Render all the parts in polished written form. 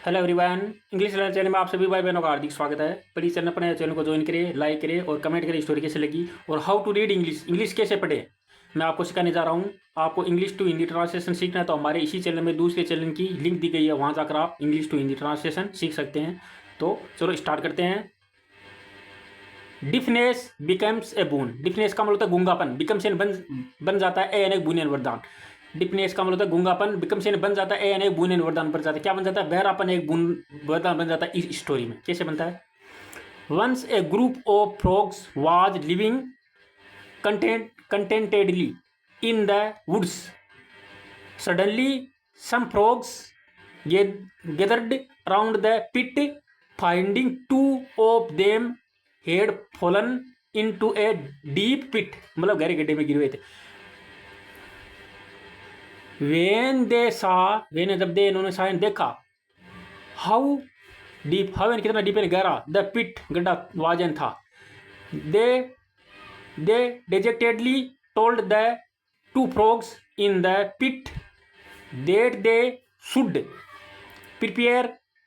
Hello everyone, English learner channel में आप सभी भाई बहनों का हार्दिक स्वागत है। प्लीज़ चैनल अपने चैनल को ज्वाइन करें, लाइक करें और कमेंट करें स्टोरी कैसे लगी और हाउ टू रीड इंग्लिश कैसे पढ़े मैं आपको सिखाने जा रहा हूँ। आपको इंग्लिश टू हिंदी ट्रांसलेशन सीखना है तो हमारे इसी चैनल में दूसरे चैनल की लिंक दी गई है, वहाँ जाकर आप इंग्लिश टू हिंदी ट्रांसलेशन सीख सकते हैं। तो चलो स्टार्ट करते हैं। Deafness becomes a boon. Deafness का मतलब होता है गूंगापन। बिकम से बन जाता है ए यानी बूनियन वरदान। डिफनेस का मतलब होता है गूंगापन। बिकम से बन जाता है ए यानी बूनियन वरदान बन जाता है। क्या बन जाता है? बहरापन एक बून वरदान बन जाता है इस स्टोरी में। कैसे बनता है? Once a group of frogs was living contentedly in the woods. Suddenly, some frogs gathered around the pit, finding two of them had fallen into a deep pit. मतलब गहरे गड्ढे में गिरे हुए थे। When they saw, जब दे इन्होंने sign देखा, how deep, how कितना डीप है गहरा, the pit गड्ढा वाजन था। They dejectedly told the two frogs in the pit that they should prepare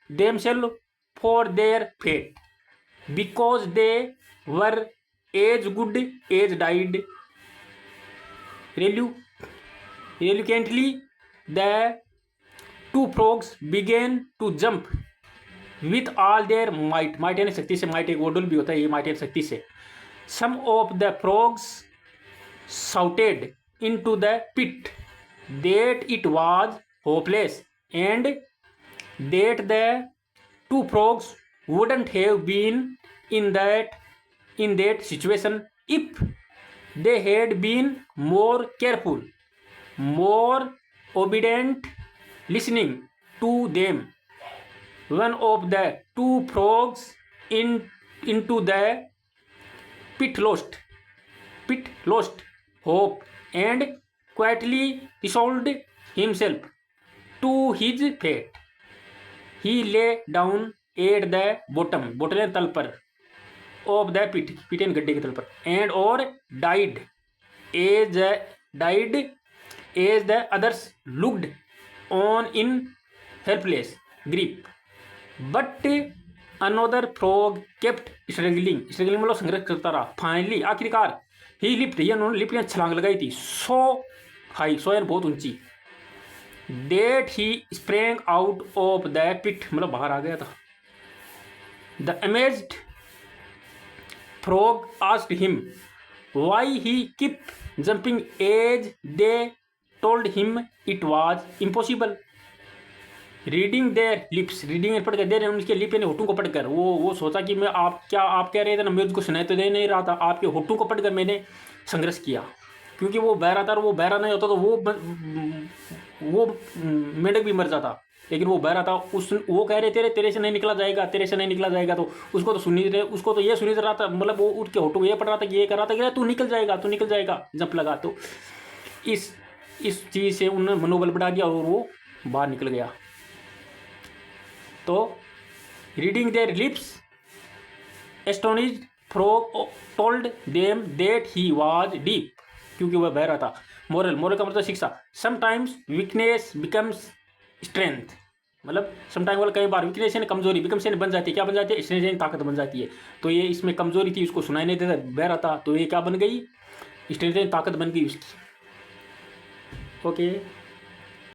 themselves for their fate, because they were as good as died. Reluctantly, the two frogs began to jump with all their might. Might यानी शक्ति से। might एक वोडल भी होता है, ये might यानी शक्ति से। Some of the frogs shouted into the pit that it was hopeless and that the two frogs wouldn't have been in that situation if they had been more careful, more obedient, listening to them. One of the two frogs into the pit lost hope and quietly resolved himself to his fate. He lay down at the bottom तल पर of the pit गड्ढे के तल पर and or died as the others looked on in helpless grief. But another frog kept struggling मतलब संघर्ष करता रहा। फाइनली आखिरकार ही लिफ्ट, ये उन्होंने लिफ्ट में छलांग लगाई थी सो हाई, सो यानी बहुत ऊंची। That he sprang out of the pit मतलब बाहर आ गया था। The amazed frog asked him why he keep jumping as they told him it was impossible. Reading their lips, reading पढ़कर दे रहे हैं उनके लिप यानी होठों को पढ़कर। वो सोचा कि मैं आप कह रहे थे ना, मैं उसको सुनाई तो दे नहीं रहा था, आपके होठों को पढ़कर मैंने संघर्ष किया। क्योंकि वो बहरा था और वो बहरा नहीं होता तो वो मेंढक भी मर जाता, लेकिन वो बहरा था। वो कह रहे तेरे से नहीं निकला जाएगा, तेरे से नहीं निकला जाएगा। तो उसको तो सुनी रहे, उसको तो ये सुनी रहा था, मतलब वो उठ के होठों ये पढ़ रहा था कि ये कर रहा था कि तू निकल जाएगा जंप लगा। तो इस चीज़ से उन्होंने मनोबल बढ़ा दिया और वो बाहर निकल गया। तो reading their lips astonished frog told them that he was deep, क्योंकि वह बह रहा था। मोरल का मतलब शिक्षा। समटाइम्स वीकनेस बिकम्स स्ट्रेंथ, मतलब समटाइम वाला कई बार वीकनेस यानी कमजोरी, बिकम से बन जाती है। क्या बन जाती है? स्ट्रेंथ यानी ताकत बन जाती है। तो ये इसमें कमजोरी थी, उसको सुनाई नहीं देता, बह रहा था, तो ये क्या बन गई? स्ट्रेंथ यानी ताकत बन गई उसकी। ओके।